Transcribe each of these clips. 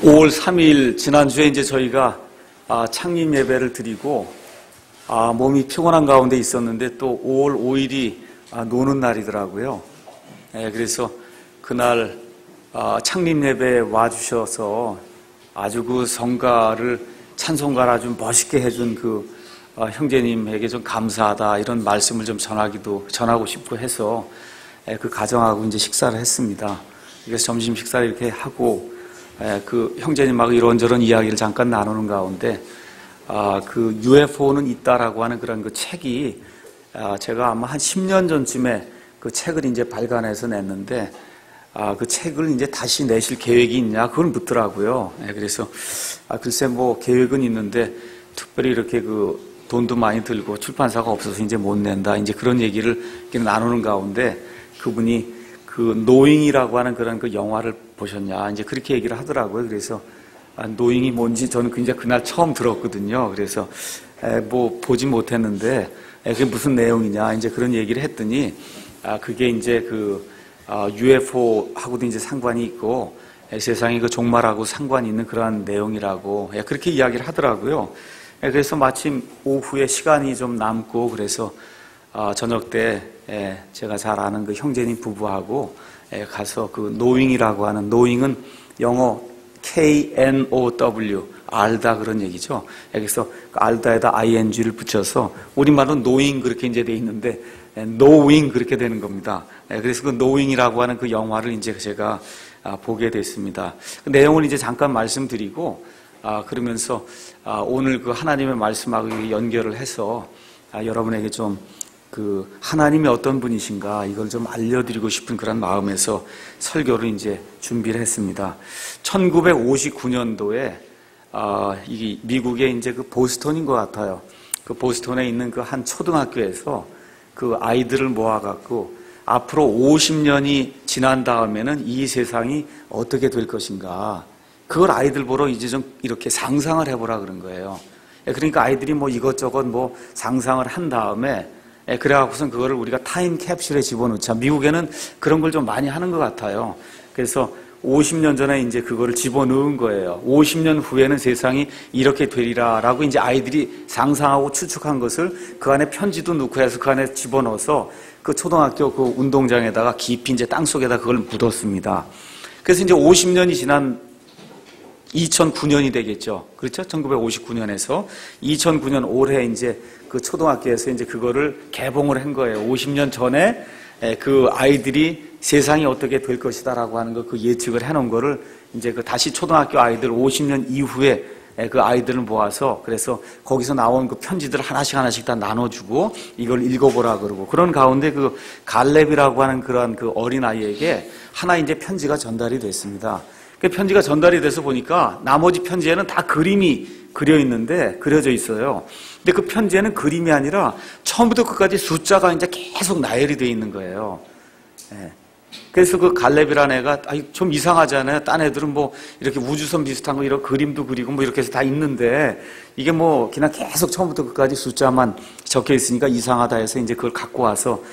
5월 3일 지난주에 이제 저희가 창립 예배를 드리고 몸이 피곤한 가운데 있었는데 또 5월 5일이 노는 날이더라고요. 그래서 그날 창립 예배에 와주셔서 아주 그 성가를 찬송가를 아주 멋있게 해준 그 형제님에게 좀 감사하다 이런 말씀을 좀 전하고 싶고 해서 그 가정하고 이제 식사를 했습니다. 그래서 점심 식사를 이렇게 하고 그 형제님하고 이런저런 이야기를 잠깐 나누는 가운데 그 UFO는 있다라고 하는 그런 그 책이 제가 아마 한 10년 전쯤에 그 책을 이제 발간해서 냈는데 그 책을 이제 다시 내실 계획이 있냐 그걸 묻더라고요. 그래서 글쎄 뭐 계획은 있는데 특별히 이렇게 그 돈도 많이 들고 출판사가 없어서 이제 못 낸다 이제 그런 얘기를 나누는 가운데 그분이 그 노잉이라고 하는 그런 그 영화를 보셨냐 이제 그렇게 얘기를 하더라고요. 그래서 노잉이 뭔지 저는 이제 그날 처음 들었거든요. 그래서 뭐 보지 못했는데 그게 무슨 내용이냐 이제 그런 얘기를 했더니 그게 이제 그 UFO하고도 이제 상관이 있고 세상의 그 종말하고 상관이 있는 그러한 내용이라고 그렇게 이야기를 하더라고요. 그래서 마침 오후에 시간이 좀 남고 그래서 저녁 때 제가 잘 아는 그 형제님 부부하고 가서 그 노잉이라고 하는 노잉은 영어 KNOW 알다 그런 얘기죠. 그래서 알다에다 ING를 붙여서 우리말로 노잉 그렇게 이제 돼 있는데 노잉 그렇게 되는 겁니다. 그래서 그 노잉이라고 하는 그 영화를 이제 제가 보게 됐습니다. 그 내용을 이제 잠깐 말씀드리고 그러면서 오늘 그 하나님의 말씀하고 연결을 해서 여러분에게 좀 그 하나님이 어떤 분이신가 이걸 좀 알려드리고 싶은 그런 마음에서 설교를 이제 준비를 했습니다. 1959년도에 이 미국의 이제 그 보스턴인 것 같아요. 그 보스턴에 있는 그 한 초등학교에서 그 아이들을 모아갖고 앞으로 50년이 지난 다음에는 이 세상이 어떻게 될 것인가 그걸 아이들 보러 이제 좀 이렇게 상상을 해보라 그런 거예요. 그러니까 아이들이 뭐 이것저것 뭐 상상을 한 다음에 그래갖고선 그거를 우리가 타임캡슐에 집어넣자. 미국에는 그런 걸 좀 많이 하는 것 같아요. 그래서 50년 전에 이제 그거를 집어넣은 거예요. 50년 후에는 세상이 이렇게 되리라라고 이제 아이들이 상상하고 추측한 것을 그 안에 편지도 넣고 해서 그 안에 집어넣어서 그 초등학교 그 운동장에다가 깊이 이제 땅 속에다 그걸 묻었습니다. 그래서 이제 50년이 지난 2009년이 되겠죠. 그렇죠? 1959년에서 2009년 올해 이제 그 초등학교에서 이제 그거를 개봉을 한 거예요. 50년 전에 그 아이들이 세상이 어떻게 될 것이다라고 하는 거 그 예측을 해놓은 거를 이제 그 다시 초등학교 아이들 50년 이후에 그 아이들을 모아서 그래서 거기서 나온 그 편지들을 하나씩 다 나눠주고 이걸 읽어보라 그러고 그런 가운데 그 갈렙이라고 하는 그런 그 어린 아이에게 하나 이제 편지가 전달이 됐습니다. 그 편지가 전달이 돼서 보니까 나머지 편지에는 다 그림이 그려져 있어요. 근데 그 편지에는 그림이 아니라 처음부터 끝까지 숫자가 이제 계속 나열이 돼 있는 거예요. 그래서 그 갈렙이라는 애가 좀 이상하잖아요. 딴 애들은 뭐 이렇게 우주선 비슷한 거 이런 그림도 그리고 뭐 이렇게 해서 다 있는데 이게 뭐 그냥 계속 처음부터 끝까지 숫자만 적혀 있으니까 이상하다 해서 이제 그걸 갖고 와서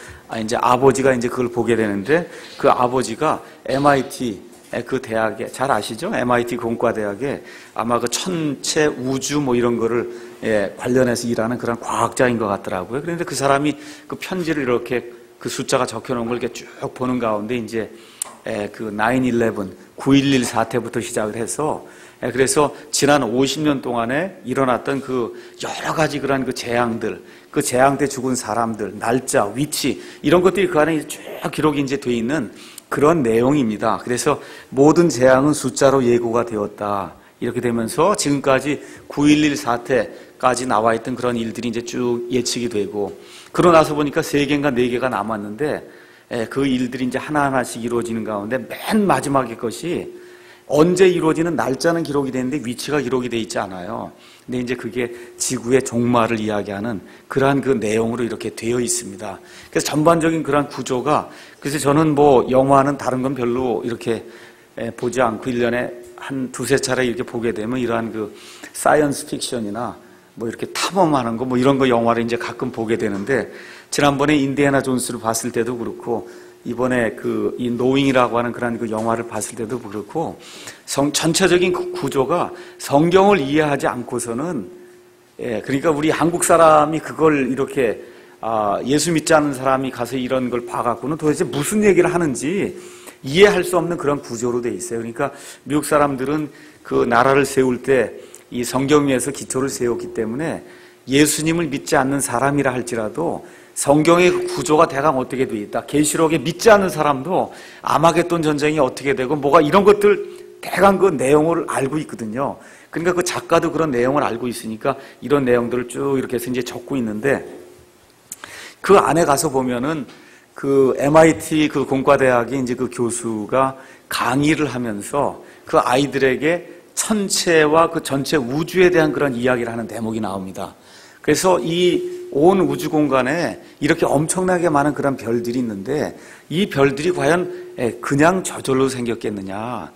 이제 아버지가 이제 그걸 보게 되는데 그 아버지가 MIT 그 대학에 잘 아시죠? MIT 공과대학에 아마 그 천체 우주 뭐 이런 거를 관련해서 일하는 그런 과학자인 것 같더라고요. 그런데 그 사람이 그 편지를 이렇게 그 숫자가 적혀놓은 걸 이렇게 쭉 보는 가운데 이제 그 9/11 9.11 사태부터 시작을 해서 그래서 지난 50년 동안에 일어났던 그 여러 가지 그런 그 재앙들, 그 재앙 때 죽은 사람들, 날짜, 위치 이런 것들이 그 안에 쭉 기록이 이제 돼 있는 그런 내용입니다. 그래서 모든 재앙은 숫자로 예고가 되었다. 이렇게 되면서 지금까지 9.11 사태까지 나와 있던 그런 일들이 이제 쭉 예측이 되고 그러고 나서 보니까 3개인가 4개가 남았는데 그 일들이 이제 하나하나씩 이루어지는 가운데 맨 마지막의 것이 언제 이루어지는 날짜는 기록이 되는데 위치가 기록이 돼 있지 않아요. 근데 이제 그게 지구의 종말을 이야기하는 그러한 그 내용으로 이렇게 되어 있습니다. 그래서 전반적인 그러한 구조가 그래서 저는 뭐 영화는 다른 건 별로 이렇게 보지 않고 1년에 한 2-3차례 이렇게 보게 되면 이러한 그 사이언스 픽션이나 뭐 이렇게 탐험하는 거 뭐 이런 거 영화를 이제 가끔 보게 되는데 지난번에 인디애나 존스를 봤을 때도 그렇고 이번에 이 노잉이라고 하는 그런 그 영화를 봤을 때도 그렇고 전체적인 그 구조가 성경을 이해하지 않고서는 그러니까 우리 한국 사람이 그걸 이렇게 예수 믿지 않는 사람이 가서 이런 걸 봐갖고는 도대체 무슨 얘기를 하는지 이해할 수 없는 그런 구조로 돼 있어요. 그러니까 미국 사람들은 그 나라를 세울 때 이 성경 위에서 기초를 세웠기 때문에 예수님을 믿지 않는 사람이라 할지라도 성경의 구조가 대강 어떻게 돼 있다. 계시록에 믿지 않는 사람도 아마겟돈 전쟁이 어떻게 되고 뭐가 이런 것들 대강 그 내용을 알고 있거든요. 그러니까 그 작가도 그런 내용을 알고 있으니까 이런 내용들을 쭉 이렇게 해서 이제 적고 있는데 그 안에 가서 보면은 그 MIT 그 공과대학의 이제 그 교수가 강의를 하면서 그 아이들에게 천체와 그 전체 우주에 대한 그런 이야기를 하는 대목이 나옵니다. 그래서 이 온 우주 공간에 이렇게 엄청나게 많은 그런 별들이 있는데 이 별들이 과연 그냥 저절로 생겼겠느냐?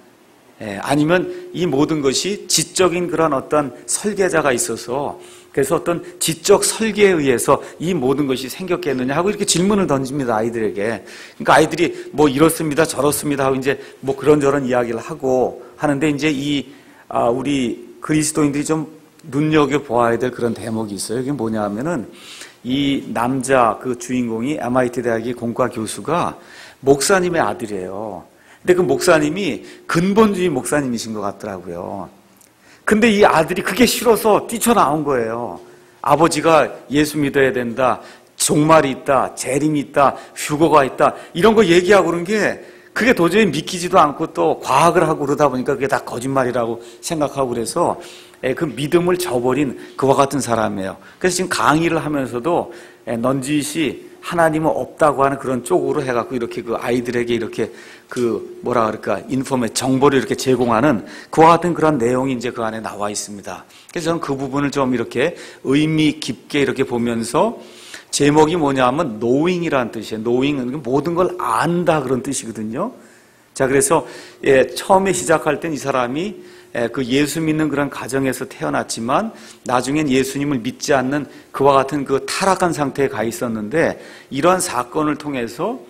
아니면 이 모든 것이 지적인 그런 어떤 설계자가 있어서 그래서 어떤 지적 설계에 의해서 이 모든 것이 생겼겠느냐 하고 이렇게 질문을 던집니다, 아이들에게. 그러니까 아이들이 뭐 이렇습니다, 저렇습니다 하고 이제 뭐 그런저런 이야기를 하고 하는데 이제 우리 그리스도인들이 좀 눈여겨보아야 될 그런 대목이 있어요. 이게 뭐냐 하면은 이 남자 그 주인공이 MIT 대학의 공과 교수가 목사님의 아들이에요. 근데 그 목사님이 근본주의 목사님이신 것 같더라고요. 근데 이 아들이 그게 싫어서 뛰쳐나온 거예요. 아버지가 예수 믿어야 된다, 종말이 있다, 재림이 있다, 휴거가 있다 이런 거 얘기하고 그런 게 그게 도저히 믿기지도 않고 또 과학을 하고 그러다 보니까 그게 다 거짓말이라고 생각하고 그래서 그 믿음을 저버린 그와 같은 사람이에요. 그래서 지금 강의를 하면서도 넌지시 하나님은 없다고 하는 그런 쪽으로 해갖고 이렇게 그 아이들에게 이렇게 그 뭐라 그럴까 정보를 이렇게 제공하는 그와 같은 그런 내용이 이제 그 안에 나와 있습니다. 그래서 저는 그 부분을 좀 이렇게 의미 깊게 이렇게 보면서 제목이 뭐냐면 knowing이라는 뜻이에요. knowing은 모든 걸 안다 그런 뜻이거든요. 자, 그래서 처음에 시작할 땐 이 사람이 그 예수 믿는 그런 가정에서 태어났지만 나중엔 예수님을 믿지 않는 그와 같은 그 타락한 상태에 가 있었는데 이러한 사건을 통해서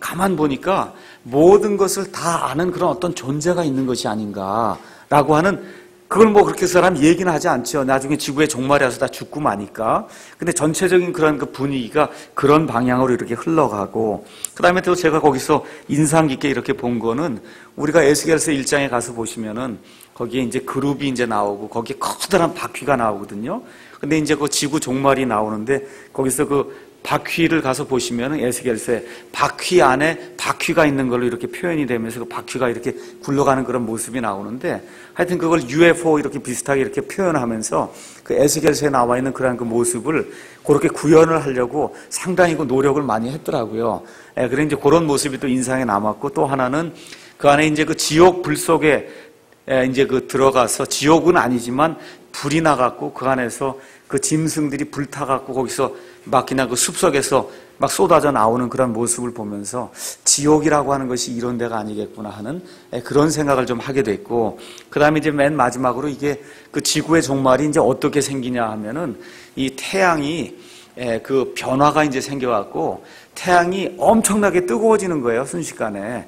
가만 보니까 모든 것을 다 아는 그런 어떤 존재가 있는 것이 아닌가라고 하는 그걸 뭐 그렇게 사람 얘기는 하지 않죠. 나중에 지구의 종말에 와서 다 죽고 마니까. 근데 전체적인 그런 그 분위기가 그런 방향으로 이렇게 흘러가고 그 다음에 또 제가 거기서 인상 깊게 이렇게 본 거는 우리가 에스겔서 1장에 가서 보시면은 거기에 이제 그룹이 이제 나오고 거기에 커다란 바퀴가 나오거든요. 근데 이제 그 지구 종말이 나오는데 거기서 그 바퀴를 가서 보시면은 에스겔서에 바퀴 안에 바퀴가 있는 걸로 이렇게 표현이 되면서 그 바퀴가 이렇게 굴러가는 그런 모습이 나오는데 하여튼 그걸 UFO 이렇게 비슷하게 이렇게 표현하면서 그 에스겔서에 나와 있는 그런 그 모습을 그렇게 구현을 하려고 상당히 그 노력을 많이 했더라고요. 그래 이제 그런 모습이 또 인상에 남았고 또 하나는 그 안에 이제 그 지옥 불 속에 이제 그 들어가서 지옥은 아니지만 불이 나갖고 그 안에서 그 짐승들이 불타갖고 거기서 막 그냥 그 숲속에서 막 쏟아져 나오는 그런 모습을 보면서 지옥이라고 하는 것이 이런 데가 아니겠구나 하는 그런 생각을 좀 하게 됐고 그 다음에 이제 맨 마지막으로 이게 그 지구의 종말이 이제 어떻게 생기냐 하면은 이 태양이 그 변화가 이제 생겨갖고 태양이 엄청나게 뜨거워지는 거예요, 순식간에.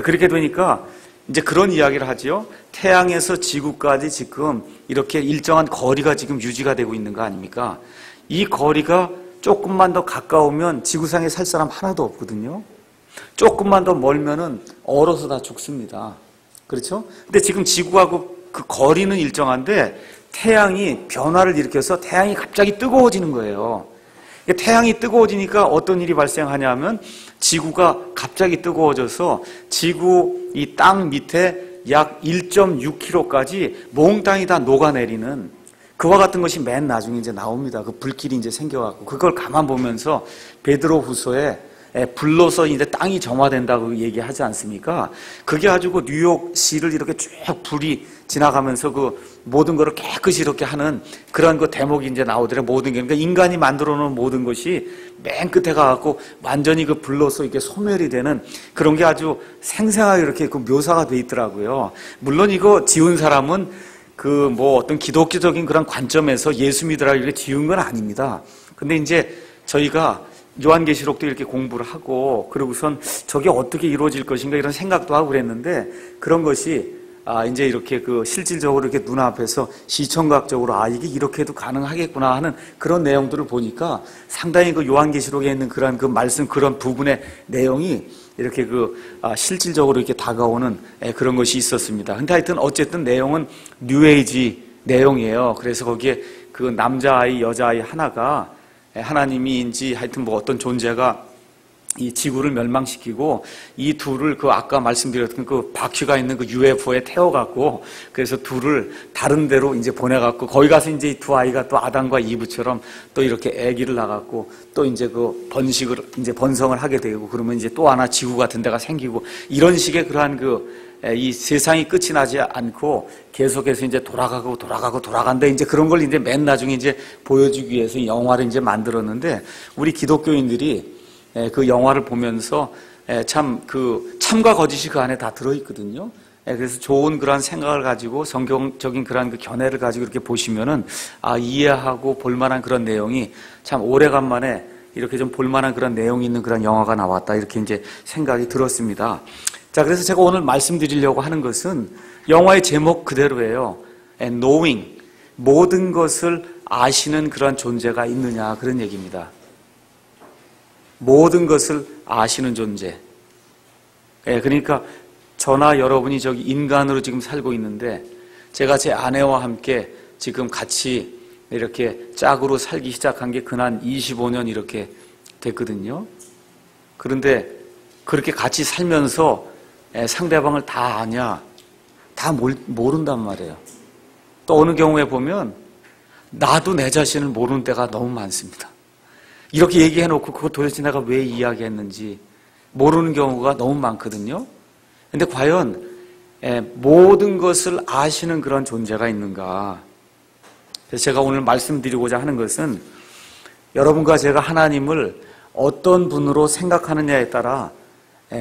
그렇게 되니까 이제 그런 이야기를 하죠. 태양에서 지구까지 지금 이렇게 일정한 거리가 지금 유지가 되고 있는 거 아닙니까? 이 거리가 조금만 더 가까우면 지구상에 살 사람 하나도 없거든요. 조금만 더 멀면은 얼어서 다 죽습니다. 그렇죠? 근데 지금 지구하고 그 거리는 일정한데 태양이 변화를 일으켜서 태양이 갑자기 뜨거워지는 거예요. 태양이 뜨거워지니까 어떤 일이 발생하냐면 지구가 갑자기 뜨거워져서 지구 이 땅 밑에 약 1.6km까지 몽땅이 다 녹아내리는 그와 같은 것이 맨 나중에 이제 나옵니다. 그 불길이 이제 생겨갖고 그걸 가만 보면서 베드로후서에 불로서 이제 땅이 정화된다고 얘기하지 않습니까? 그게 가지고 뉴욕시를 이렇게 쭉 불이 지나가면서 그 모든 것을 깨끗이 이렇게 하는 그런 그 대목이 이제 나오더래요. 모든 게. 그러니까 인간이 만들어 놓은 모든 것이 맨 끝에 가갖고 완전히 그 불로서 이렇게 소멸이 되는 그런 게 아주 생생하게 이렇게 그 묘사가 돼 있더라고요. 물론 이거 지은 사람은 그 뭐 어떤 기독교적인 그런 관점에서 예수 믿으라고 이렇게 지은 건 아닙니다. 근데 이제 저희가 요한계시록도 이렇게 공부를 하고 그러고선 저게 어떻게 이루어질 것인가 이런 생각도 하고 그랬는데 그런 것이 이제 이렇게 그 실질적으로 이렇게 눈앞에서 시청각적으로 이게 이렇게 해도 가능하겠구나 하는 그런 내용들을 보니까 상당히 그 요한계시록에 있는 그런 그 말씀 그런 부분의 내용이 이렇게 실질적으로 이렇게 다가오는 그런 것이 있었습니다. 근데 하여튼 어쨌든 내용은 뉴에이지 내용이에요. 그래서 거기에 그 남자아이, 여자아이 하나가 하나님이인지 하여튼 어떤 존재가 이 지구를 멸망시키고 이 둘을 그 아까 말씀드렸던 그 바퀴가 있는 그 UFO에 태워갖고 그래서 둘을 다른 데로 이제 보내갖고 거기 가서 이제 이 두 아이가 또 아담과 이브처럼 또 이렇게 아기를 낳았고 또 이제 그 번식을 이제 번성을 하게 되고 그러면 이제 또 하나 지구 같은 데가 생기고 이런 식의 그러한 이 세상이 끝이 나지 않고 계속해서 이제 돌아간다. 이제 그런 걸 이제 맨 나중에 이제 보여주기 위해서 이 영화를 이제 만들었는데 우리 기독교인들이 그 영화를 보면서 참 참과 거짓이 그 안에 다 들어있거든요. 그래서 좋은 그러한 생각을 가지고 성경적인 그러한 그 견해를 가지고 이렇게 보시면은 이해하고 볼만한 그런 내용이 참 오래간만에 이렇게 좀 볼만한 그런 내용이 있는 그런 영화가 나왔다. 이렇게 이제 생각이 들었습니다. 자, 그래서 제가 오늘 말씀드리려고 하는 것은 영화의 제목 그대로예요. Knowing. 모든 것을 아시는 그런 존재가 있느냐 그런 얘기입니다. 모든 것을 아시는 존재. 그러니까 저나 여러분이 저기 인간으로 지금 살고 있는데 제가 제 아내와 함께 지금 같이 이렇게 짝으로 살기 시작한 게 근한 25년 이렇게 됐거든요. 그런데 그렇게 같이 살면서 상대방을 다 아냐? 다 모른단 말이에요. 또 어느 경우에 보면 나도 내 자신을 모르는 때가 너무 많습니다. 이렇게 얘기해놓고 그거 도대체 내가 왜 이야기했는지 모르는 경우가 너무 많거든요. 근데 과연 모든 것을 아시는 그런 존재가 있는가? 그래서 제가 오늘 말씀드리고자 하는 것은 여러분과 제가 하나님을 어떤 분으로 생각하느냐에 따라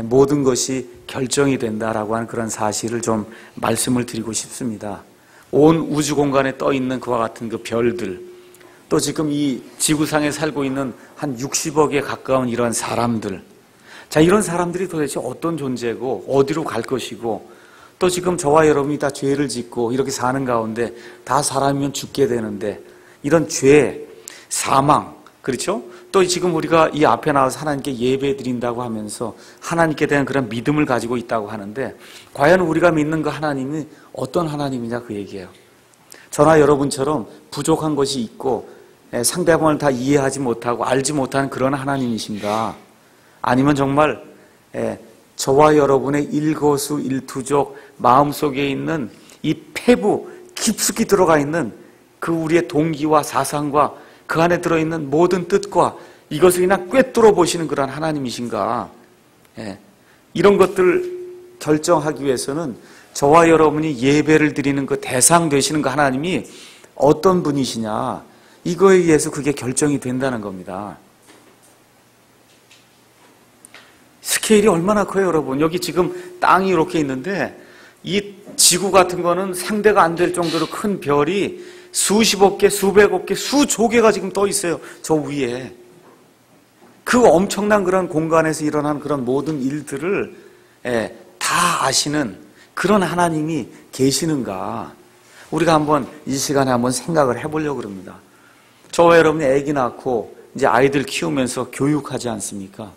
모든 것이 결정이 된다라고 하는 그런 사실을 좀 말씀을 드리고 싶습니다. 온 우주 공간에 떠 있는 그와 같은 그 별들, 또 지금 이 지구상에 살고 있는 한 60억에 가까운 이런 사람들. 자, 이런 사람들이 도대체 어떤 존재고 어디로 갈 것이고 또 지금 저와 여러분이 다 죄를 짓고 이렇게 사는 가운데 다 사람이면 죽게 되는데 이런 죄, 사망, 그렇죠? 또 지금 우리가 이 앞에 나와서 하나님께 예배 드린다고 하면서 하나님께 대한 그런 믿음을 가지고 있다고 하는데 과연 우리가 믿는 그 하나님이 어떤 하나님이냐 그 얘기예요. 저나 여러분처럼 부족한 것이 있고 상대방을 다 이해하지 못하고 알지 못하는 그런 하나님이신가? 아니면 정말 저와 여러분의 일거수일투족 마음속에 있는 이 폐부 깊숙이 들어가 있는 그 우리의 동기와 사상과 그 안에 들어있는 모든 뜻과 이것을 그냥 꿰뚫어 보시는 그런 하나님이신가? 이런 것들을 결정하기 위해서는 저와 여러분이 예배를 드리는 그 대상 되시는 그 하나님이 어떤 분이시냐? 이거에 의해서 그게 결정이 된다는 겁니다. 스케일이 얼마나 커요, 여러분? 여기 지금 땅이 이렇게 있는데 이 지구 같은 거는 상대가 안 될 정도로 큰 별이 수십억 개, 수백억 개, 수조 개가 지금 떠 있어요. 저 위에. 그 엄청난 그런 공간에서 일어난 그런 모든 일들을 다 아시는 그런 하나님이 계시는가? 우리가 한번 이 시간에 한번 생각을 해보려고 합니다. 저와 여러분이 아기 낳고 이제 아이들 키우면서 교육하지 않습니까?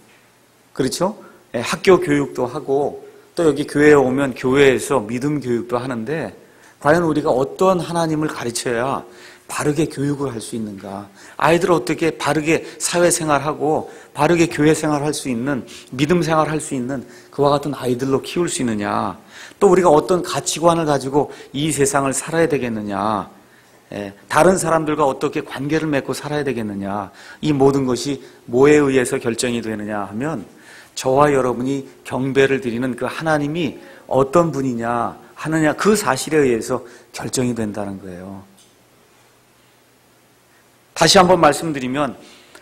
그렇죠? 학교 교육도 하고 또 여기 교회에 오면 교회에서 믿음 교육도 하는데 과연 우리가 어떤 하나님을 가르쳐야 바르게 교육을 할 수 있는가? 아이들을 어떻게 바르게 사회생활하고 바르게 교회생활할 수 있는 믿음 생활할 수 있는 그와 같은 아이들로 키울 수 있느냐? 또 우리가 어떤 가치관을 가지고 이 세상을 살아야 되겠느냐? 다른 사람들과 어떻게 관계를 맺고 살아야 되겠느냐? 이 모든 것이 뭐에 의해서 결정이 되느냐 하면 저와 여러분이 경배를 드리는 그 하나님이 어떤 분이냐 하느냐 그 사실에 의해서 결정이 된다는 거예요. 다시 한번 말씀드리면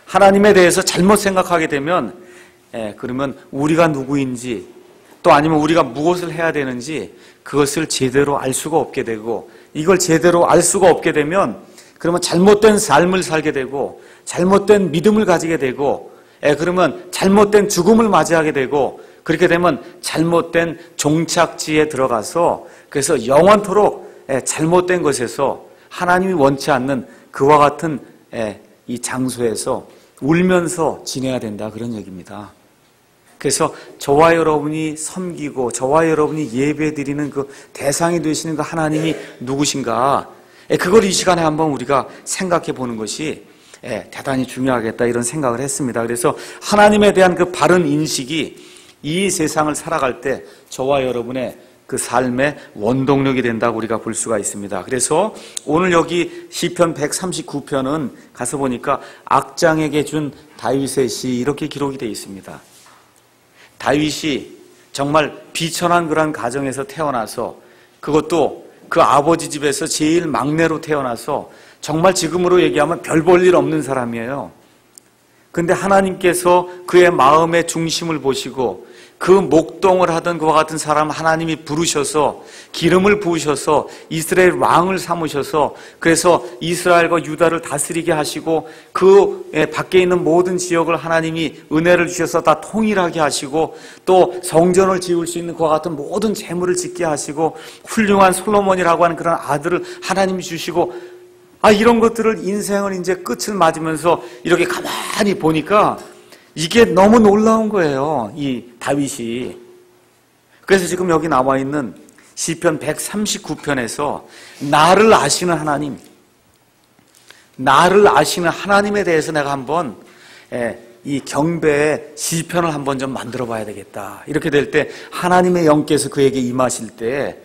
하나님에 대해서 잘못 생각하게 되면 그러면 우리가 누구인지 또 아니면 우리가 무엇을 해야 되는지 그것을 제대로 알 수가 없게 되고 이걸 제대로 알 수가 없게 되면 그러면 잘못된 삶을 살게 되고 잘못된 믿음을 가지게 되고 그러면 잘못된 죽음을 맞이하게 되고, 그렇게 되면 잘못된 종착지에 들어가서, 그래서 영원토록 잘못된 것에서 하나님이 원치 않는 그와 같은 이 장소에서 울면서 지내야 된다, 그런 얘기입니다. 그래서 저와 여러분이 섬기고 저와 여러분이 예배드리는 그 대상이 되시는 그 하나님이 누구신가, 그걸 이 시간에 한번 우리가 생각해 보는 것이 대단히 중요하겠다, 이런 생각을 했습니다. 그래서 하나님에 대한 그 바른 인식이 이 세상을 살아갈 때 저와 여러분의 그 삶의 원동력이 된다고 우리가 볼 수가 있습니다. 그래서 오늘 여기 시편 139편은 가서 보니까 악장에게 준 다윗의 시, 이렇게 기록이 되어 있습니다. 다윗이 정말 비천한 그런 가정에서 태어나서, 그것도 그 아버지 집에서 제일 막내로 태어나서 정말 지금으로 얘기하면 별 볼 일 없는 사람이에요. 근데 하나님께서 그의 마음의 중심을 보시고 그 목동을 하던 그와 같은 사람 하나님이 부르셔서 기름을 부으셔서 이스라엘 왕을 삼으셔서, 그래서 이스라엘과 유다를 다스리게 하시고 그 밖에 있는 모든 지역을 하나님이 은혜를 주셔서 다 통일하게 하시고, 또 성전을 지을 수 있는 그와 같은 모든 재물을 짓게 하시고, 훌륭한 솔로몬이라고 하는 그런 아들을 하나님이 주시고, 이런 것들을 인생을 이제 끝을 맞으면서 이렇게 가만히 보니까 이게 너무 놀라운 거예요, 이 다윗이. 그래서 지금 여기 나와 있는 시편 139편에서 나를 아시는 하나님, 나를 아시는 하나님에 대해서 내가 한번 이 경배의 시편을 한번 좀 만들어 봐야 되겠다. 이렇게 될 때 하나님의 영께서 그에게 임하실 때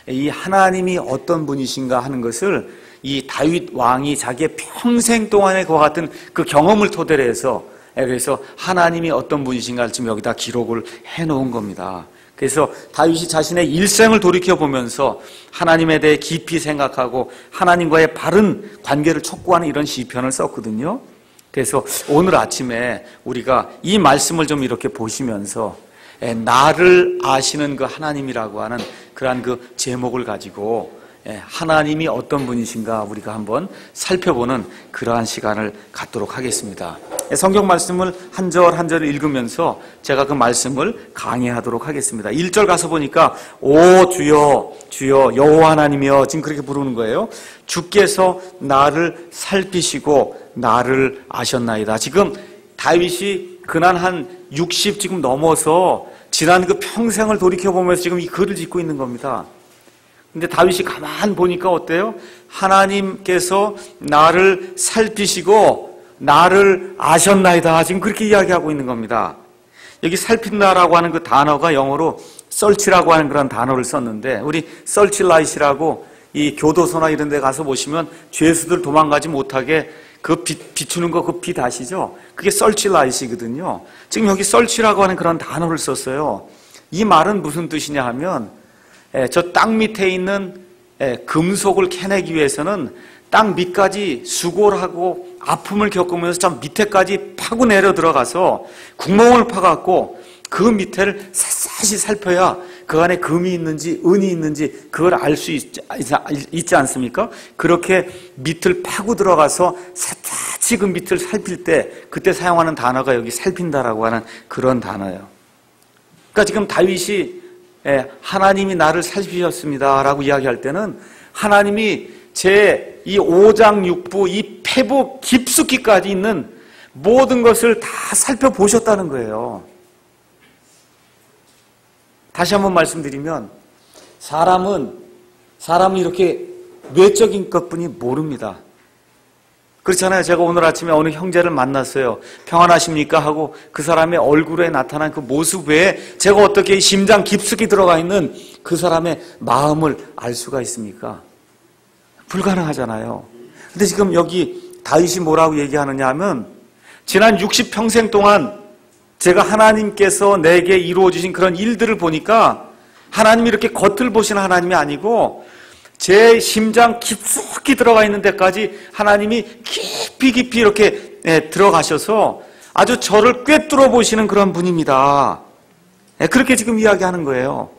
이 하나님이 어떤 분이신가 하는 것을 이 다윗 왕이 자기의 평생 동안의 그와 같은 그 경험을 토대로 해서, 그래서 하나님이 어떤 분이신가를 지금 여기다 기록을 해놓은 겁니다. 그래서 다윗이 자신의 일생을 돌이켜보면서 하나님에 대해 깊이 생각하고 하나님과의 바른 관계를 촉구하는 이런 시편을 썼거든요. 그래서 오늘 아침에 우리가 이 말씀을 좀 이렇게 보시면서 나를 아시는 그 하나님이라고 하는 그러한 그 제목을 가지고 하나님이 어떤 분이신가 우리가 한번 살펴보는 그러한 시간을 갖도록 하겠습니다. 성경 말씀을 한 절 한 절을 읽으면서 제가 그 말씀을 강해하도록 하겠습니다. 1절 가서 보니까 오 주여 주여 여호와 하나님이여, 지금 그렇게 부르는 거예요. 주께서 나를 살피시고 나를 아셨나이다. 지금 다윗이 근한 한 60 지금 넘어서 지난 그 평생을 돌이켜보면서 지금 이 글을 짓고 있는 겁니다. 근데 다윗이 가만 보니까 어때요? 하나님께서 나를 살피시고 나를 아셨나이다. 지금 그렇게 이야기하고 있는 겁니다. 여기 살핀다라고 하는 그 단어가 영어로 search라고 하는 그런 단어를 썼는데, 우리 searchlight이라고 이 교도소나 이런 데 가서 보시면 죄수들 도망가지 못하게 그 비추는 거, 그 빛 아시죠? 그게 searchlight이거든요. 지금 여기 search라고 하는 그런 단어를 썼어요. 이 말은 무슨 뜻이냐 하면, 저 땅 밑에 있는 금속을 캐내기 위해서는 땅 밑까지 수고를 하고 아픔을 겪으면서 저 밑에까지 파고 내려 들어가서 구멍을 파갖고 그 밑에를 샅샅이 살펴야 그 안에 금이 있는지 은이 있는지 그걸 알 수 있지 않습니까? 그렇게 밑을 파고 들어가서 샅샅이 그 밑을 살필 때 그때 사용하는 단어가 여기 살핀다라고 하는 그런 단어예요. 그러니까 지금 다윗이 하나님이 나를 살피셨습니다 라고 이야기할 때는 하나님이 제 이 5장 6부 이 폐부 깊숙이까지 있는 모든 것을 다 살펴보셨다는 거예요. 다시 한번 말씀드리면 사람은 이렇게 외적인 것뿐이 모릅니다. 그렇잖아요. 제가 오늘 아침에 어느 형제를 만났어요. 평안하십니까? 하고 그 사람의 얼굴에 나타난 그 모습 외에 제가 어떻게 심장 깊숙이 들어가 있는 그 사람의 마음을 알 수가 있습니까? 불가능하잖아요. 근데 지금 여기 다윗이 뭐라고 얘기하느냐 하면, 지난 60평생 동안 제가 하나님께서 내게 이루어 주신 그런 일들을 보니까 하나님이 이렇게 겉을 보시는 하나님이 아니고 제 심장 깊숙이 들어가 있는 데까지 하나님이 깊이 이렇게 들어가셔서 아주 저를 꿰뚫어 보시는 그런 분입니다. 그렇게 지금 이야기하는 거예요.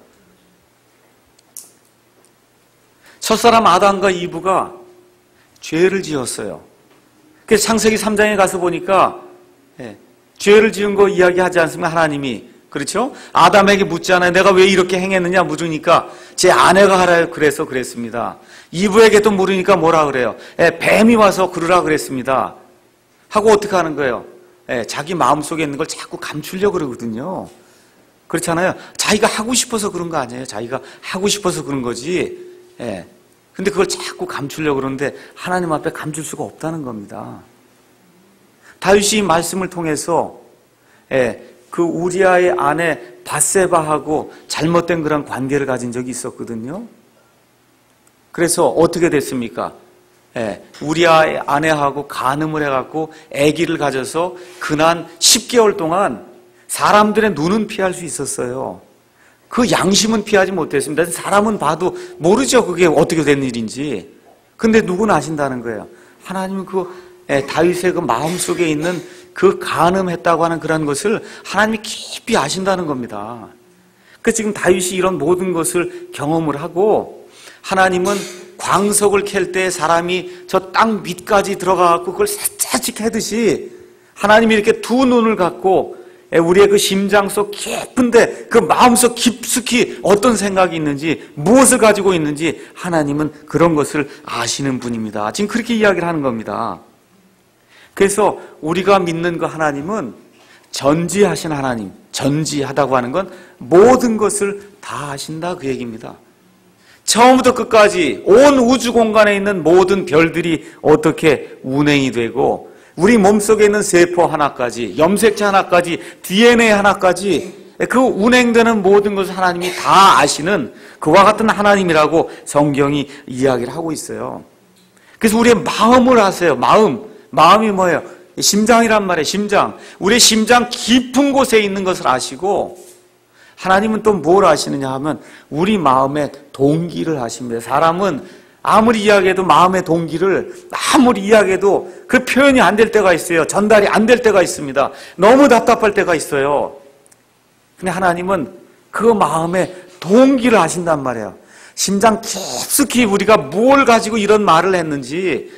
첫사람 아담과 이브가 죄를 지었어요. 그래서 창세기 3장에 가서 보니까 죄를 지은 거 이야기하지 않습니까? 하나님이. 그렇죠? 아담에게 묻잖아요. 내가 왜 이렇게 행했느냐 물으니까 제 아내가 하라 그래서 그랬습니다. 이브에게도 물으니까 뭐라 그래요? 뱀이 와서 그러라 그랬습니다. 하고 어떻게 하는 거예요? 자기 마음속에 있는 걸 자꾸 감추려고 그러거든요. 그렇잖아요. 자기가 하고 싶어서 그런 거 아니에요. 자기가 하고 싶어서 그런 거지. 근데 그걸 자꾸 감추려고 그러는데 하나님 앞에 감출 수가 없다는 겁니다. 다윗이 이 말씀을 통해서 그 우리아의 아내 밧세바하고 잘못된 그런 관계를 가진 적이 있었거든요. 그래서 어떻게 됐습니까? 우리아의 아내하고 간음을 해갖고 아기를 가져서 근한 10개월 동안 사람들의 눈은 피할 수 있었어요. 그 양심은 피하지 못했습니다. 사람은 봐도 모르죠. 그게 어떻게 된 일인지. 근데 누구는 아신다는 거예요. 하나님은 다윗의 그 마음속에 있는 그 간음했다고 하는 그런 것을 하나님이 깊이 아신다는 겁니다. 그래서 지금 다윗이 이런 모든 것을 경험을 하고 하나님은 광석을 캘 때 사람이 저 땅 밑까지 들어가서 그걸 살짝 해듯이 하나님이 이렇게 두 눈을 갖고 우리의 그 심장 속 깊은데 그 마음속 깊숙이 어떤 생각이 있는지 무엇을 가지고 있는지 하나님은 그런 것을 아시는 분입니다. 지금 그렇게 이야기를 하는 겁니다. 그래서 우리가 믿는 그 하나님은 전지하신 하나님, 전지하다고 하는 건 모든 것을 다 아신다 그 얘기입니다. 처음부터 끝까지 온 우주 공간에 있는 모든 별들이 어떻게 운행이 되고 우리 몸속에 있는 세포 하나까지, 염색체 하나까지, DNA 하나까지 그 운행되는 모든 것을 하나님이 다 아시는 그와 같은 하나님이라고 성경이 이야기를 하고 있어요. 그래서 우리의 마음을 아세요. 마음이 뭐예요? 심장이란 말이에요. 심장. 우리의 심장 깊은 곳에 있는 것을 아시고 하나님은 또 뭘 아시느냐 하면 우리 마음의 동기를 아십니다. 사람은 아무리 이야기해도 마음의 동기를 아무리 이야기해도 그 표현이 안 될 때가 있어요. 전달이 안 될 때가 있습니다. 너무 답답할 때가 있어요. 근데 하나님은 그 마음의 동기를 아신단 말이에요. 심장 깊숙이 우리가 뭘 가지고 이런 말을 했는지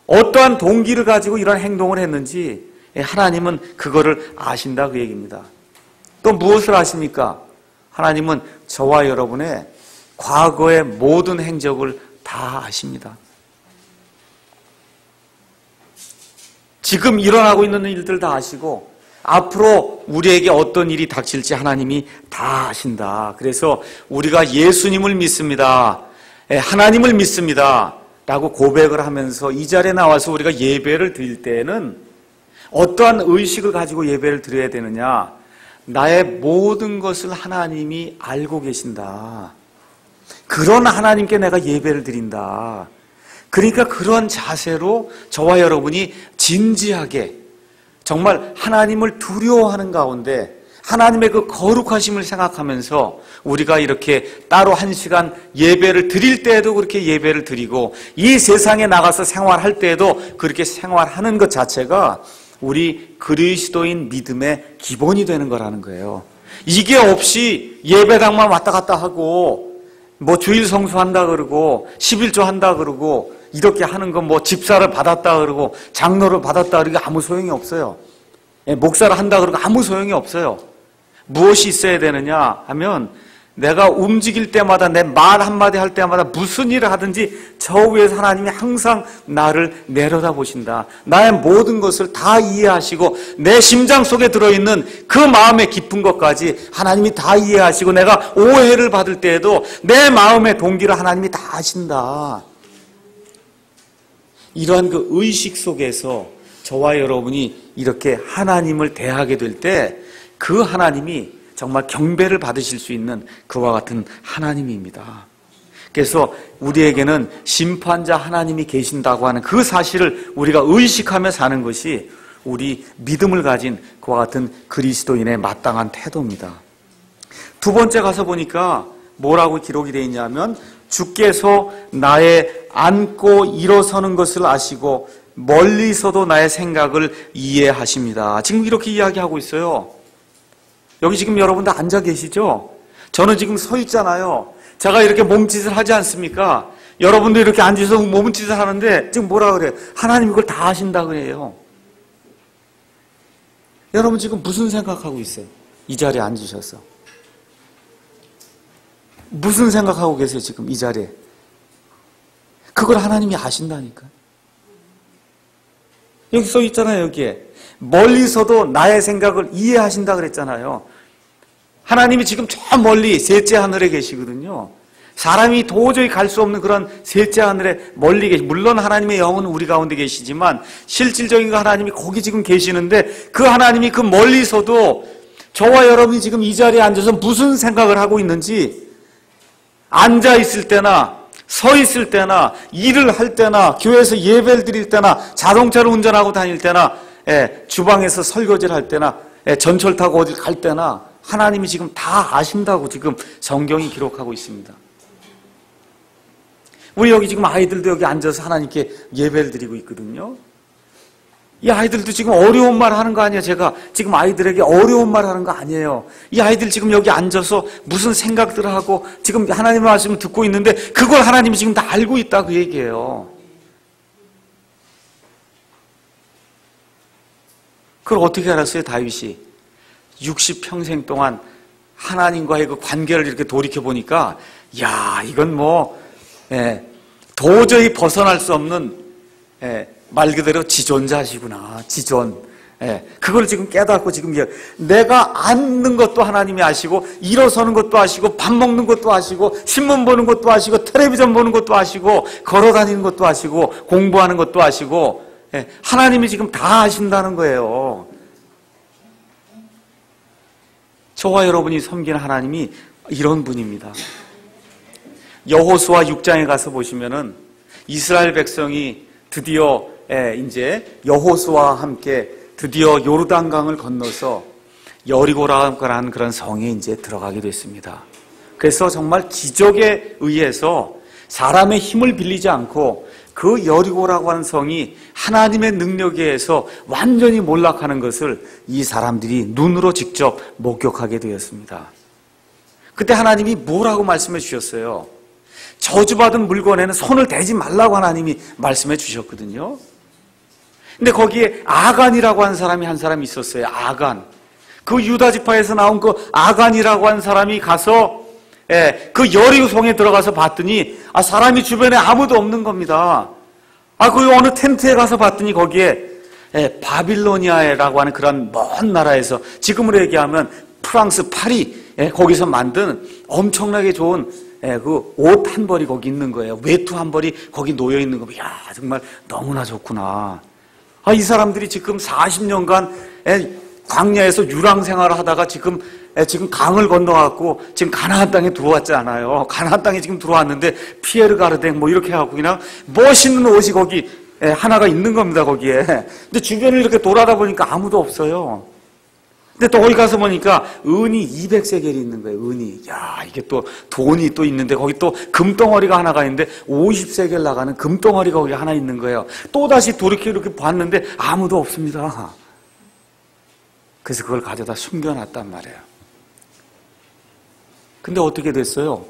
어떠한 동기를 가지고 이런 행동을 했는지 하나님은 그거를 아신다 그 얘기입니다. 또 무엇을 아십니까? 하나님은 저와 여러분의 과거의 모든 행적을 다 아십니다. 지금 일어나고 있는 일들 다 아시고 앞으로 우리에게 어떤 일이 닥칠지 하나님이 다 아신다. 그래서 우리가 예수님을 믿습니다. 하나님을 믿습니다. 라고 고백을 하면서 이 자리에 나와서 우리가 예배를 드릴 때에는 어떠한 의식을 가지고 예배를 드려야 되느냐? 나의 모든 것을 하나님이 알고 계신다. 그런 하나님께 내가 예배를 드린다. 그러니까 그런 자세로 저와 여러분이 진지하게 정말 하나님을 두려워하는 가운데 하나님의 그 거룩하심을 생각하면서 우리가 이렇게 따로 한 시간 예배를 드릴 때에도 그렇게 예배를 드리고 이 세상에 나가서 생활할 때에도 그렇게 생활하는 것 자체가 우리 그리스도인 믿음의 기본이 되는 거라는 거예요. 이게 없이 예배당만 왔다 갔다 하고 뭐 주일 성수한다 그러고 11조 한다 그러고 이렇게 하는 건 뭐 집사를 받았다 그러고 장로를 받았다 그러고 아무 소용이 없어요. 목사를 한다 그러고 아무 소용이 없어요. 무엇이 있어야 되느냐 하면 내가 움직일 때마다 내 말 한마디 할 때마다 무슨 일을 하든지 저 위에서 하나님이 항상 나를 내려다보신다. 나의 모든 것을 다 이해하시고 내 심장 속에 들어있는 그 마음의 깊은 것까지 하나님이 다 이해하시고 내가 오해를 받을 때에도 내 마음의 동기를 하나님이 다 아신다. 이러한 그 의식 속에서 저와 여러분이 이렇게 하나님을 대하게 될 때 그 하나님이 정말 경배를 받으실 수 있는 그와 같은 하나님입니다. 그래서 우리에게는 심판자 하나님이 계신다고 하는 그 사실을 우리가 의식하며 사는 것이 우리 믿음을 가진 그와 같은 그리스도인의 마땅한 태도입니다. 두 번째 가서 보니까 뭐라고 기록이 되어 있냐면 주께서 나의 앉고 일어서는 것을 아시고 멀리서도 나의 생각을 이해하십니다. 지금 이렇게 이야기하고 있어요. 여기 지금 여러분들 앉아 계시죠? 저는 지금 서 있잖아요. 제가 이렇게 몸짓을 하지 않습니까? 여러분도 이렇게 앉아서 몸짓을 하는데 지금 뭐라 그래요? 하나님 그걸 다 아신다 그래요. 여러분 지금 무슨 생각하고 있어요? 이 자리에 앉으셔서. 무슨 생각하고 계세요, 지금 이 자리에? 그걸 하나님이 아신다니까요. 여기 써 있잖아요, 여기에. 멀리서도 나의 생각을 이해하신다 그랬잖아요. 하나님이 지금 저 멀리 셋째 하늘에 계시거든요. 사람이 도저히 갈 수 없는 그런 셋째 하늘에 멀리 계시. 물론 하나님의 영은 우리 가운데 계시지만 실질적인 그 하나님이 거기 지금 계시는데 그 하나님이 그 멀리서도 저와 여러분이 지금 이 자리에 앉아서 무슨 생각을 하고 있는지 앉아 있을 때나 서 있을 때나 일을 할 때나 교회에서 예배를 드릴 때나 자동차를 운전하고 다닐 때나 주방에서 설거지를 할 때나 전철 타고 어딜 갈 때나 하나님이 지금 다 아신다고 지금 성경이 기록하고 있습니다. 우리 여기 지금 아이들도 여기 앉아서 하나님께 예배를 드리고 있거든요. 이 아이들도 지금 어려운 말 하는 거 아니에요. 제가 지금 아이들에게 어려운 말 하는 거 아니에요. 이 아이들 지금 여기 앉아서 무슨 생각들을 하고 지금 하나님의 말씀을 듣고 있는데 그걸 하나님이 지금 다 알고 있다 그 얘기예요. 그걸 어떻게 알았어요, 다윗이? 60평생 동안 하나님과의 그 관계를 이렇게 돌이켜 보니까 야, 이건 도저히 벗어날 수 없는 말 그대로 지존자시구나. 지존. 그걸 지금 깨닫고 지금 내가 앉는 것도 하나님이 아시고 일어서는 것도 아시고 밥 먹는 것도 아시고 신문 보는 것도 아시고 텔레비전 보는 것도 아시고 걸어 다니는 것도 아시고 공부하는 것도 아시고 하나님이 지금 다 아신다는 거예요. 저와 여러분이 섬기는 하나님이 이런 분입니다. 여호수아 6장에 가서 보시면은 이스라엘 백성이 드디어 이제 여호수아와 함께 드디어 요르단강을 건너서 여리고라는 그런 성에 이제 들어가게 됐습니다. 그래서 정말 기적에 의해서 사람의 힘을 빌리지 않고 그 여리고라고 하는 성이 하나님의 능력에 의해서 완전히 몰락하는 것을 이 사람들이 눈으로 직접 목격하게 되었습니다. 그때 하나님이 뭐라고 말씀해 주셨어요? 저주받은 물건에는 손을 대지 말라고 하나님이 말씀해 주셨거든요. 근데 거기에 아간이라고 하는 사람이 한 사람이 있었어요. 아간. 그 유다 지파에서 나온 그 아간이라고 하는 사람이 가서 그 여리고성에 들어가서 봤더니 사람이 주변에 아무도 없는 겁니다. 그 어느 텐트에 가서 봤더니 거기에 바빌로니아라고 하는 그런 먼 나라에서 지금으로 얘기하면 프랑스 파리 거기서 만든 엄청나게 좋은 그 옷 한 벌이 거기 있는 거예요. 외투 한 벌이 거기 놓여 있는 거. 야, 정말 너무나 좋구나. 이 사람들이 지금 40년간 광야에서 유랑 생활을 하다가 지금 강을 건너갖고 지금 가나안 땅에 들어왔잖아요. 가나안 땅에 지금 들어왔는데 피에르 가르댕 이렇게 하고 그냥 멋있는 옷이 거기 하나가 있는 겁니다, 거기에. 근데 주변을 이렇게 돌아다 보니까 아무도 없어요. 근데 또 거기 가서 보니까 은이 200세겔이 있는 거예요, 은이. 야, 이게 또 돈이 또 있는데 거기 또 금덩어리가 하나가 있는데 50세겔 나가는 금덩어리가 거기 하나 있는 거예요. 또다시 돌이켜 이렇게 봤는데 아무도 없습니다. 그래서 그걸 가져다 숨겨놨단 말이에요. 근데 어떻게 됐어요?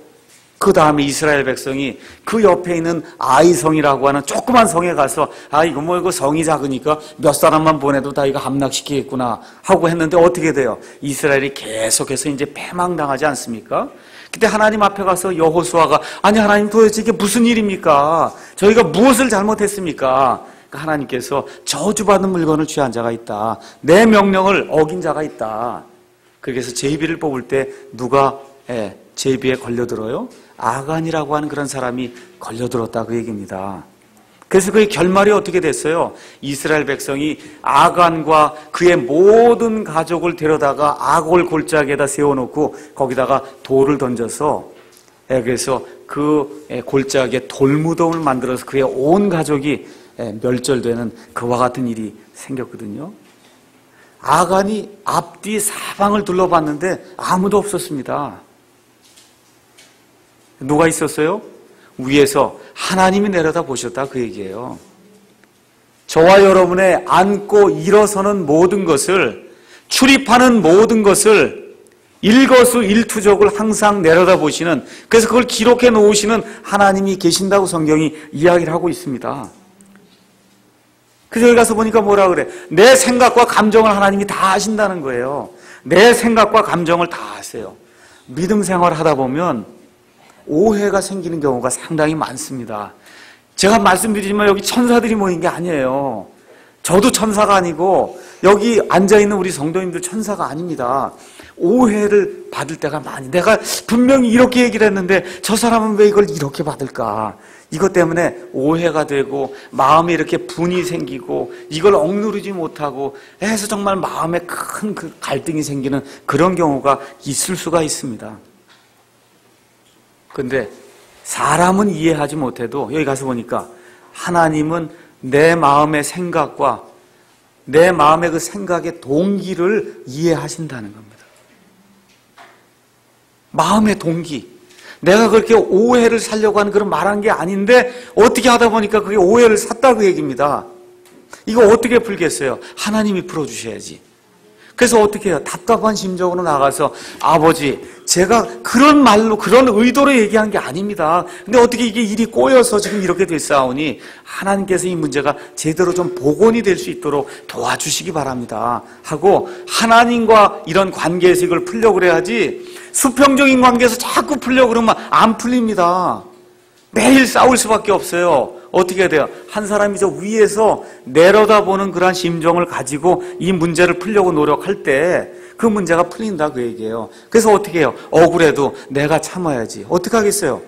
그 다음에 이스라엘 백성이 그 옆에 있는 아이성이라고 하는 조그만 성에 가서 이거 성이 작으니까 몇 사람만 보내도 다 이거 함락시키겠구나 하고 했는데 어떻게 돼요? 이스라엘이 계속해서 이제 패망당하지 않습니까? 그때 하나님 앞에 가서 여호수아가 하나님 도대체 이게 무슨 일입니까? 저희가 무엇을 잘못했습니까? 하나님께서 저주받은 물건을 취한 자가 있다. 내 명령을 어긴 자가 있다. 그래서 제비를 뽑을 때 누가 제비에 걸려들어요? 아간이라고 하는 그런 사람이 걸려들었다 그 얘기입니다. 그래서 그의 결말이 어떻게 됐어요? 이스라엘 백성이 아간과 그의 모든 가족을 데려다가 아골 골짜기에다 세워놓고 거기다가 돌을 던져서 그래서 그 골짜기에 돌무덤을 만들어서 그의 온 가족이 멸절되는 그와 같은 일이 생겼거든요. 아간이 앞뒤 사방을 둘러봤는데 아무도 없었습니다. 누가 있었어요? 위에서 하나님이 내려다 보셨다 그 얘기예요. 저와 여러분의 앉고 일어서는 모든 것을, 출입하는 모든 것을 일거수일투족을 항상 내려다 보시는, 그래서 그걸 기록해 놓으시는 하나님이 계신다고 성경이 이야기를 하고 있습니다. 그래서 여기 가서 보니까 뭐라 그래? 내 생각과 감정을 하나님이 다 아신다는 거예요. 내 생각과 감정을 다 아세요. 믿음 생활을 하다 보면 오해가 생기는 경우가 상당히 많습니다. 제가 말씀드리지만 여기 천사들이 모인 게 아니에요. 저도 천사가 아니고 여기 앉아있는 우리 성도님들 천사가 아닙니다. 오해를 받을 때가 많이, 내가 분명히 이렇게 얘기를 했는데 저 사람은 왜 이걸 이렇게 받을까? 이것 때문에 오해가 되고 마음에 이렇게 분이 생기고 이걸 억누르지 못하고 해서 정말 마음에 큰 그 갈등이 생기는 그런 경우가 있을 수가 있습니다. 근데 사람은 이해하지 못해도 여기 가서 보니까 하나님은 내 마음의 생각과 내 마음의 그 생각의 동기를 이해하신다는 겁니다. 마음의 동기. 내가 그렇게 오해를 살려고 하는 그런 말한 게 아닌데 어떻게 하다 보니까 그게 오해를 샀다 그 얘기입니다. 이거 어떻게 풀겠어요? 하나님이 풀어주셔야지. 그래서 어떻게 해요? 답답한 심정으로 나가서 아버지 제가 그런 말로 그런 의도로 얘기한 게 아닙니다. 근데 어떻게 이게 일이 꼬여서 지금 이렇게 됐사오니 하나님께서 이 문제가 제대로 좀 복원이 될 수 있도록 도와주시기 바랍니다 하고 하나님과 이런 관계에서 이걸 풀려고 그래야지 수평적인 관계에서 자꾸 풀려고 그러면 안 풀립니다. 매일 싸울 수밖에 없어요. 어떻게 해야 돼요? 한 사람이 저 위에서 내려다보는 그러한 심정을 가지고 이 문제를 풀려고 노력할 때 그 문제가 풀린다 그 얘기예요. 그래서 어떻게 해요? 억울해도 내가 참아야지. 어떻게 하겠어요?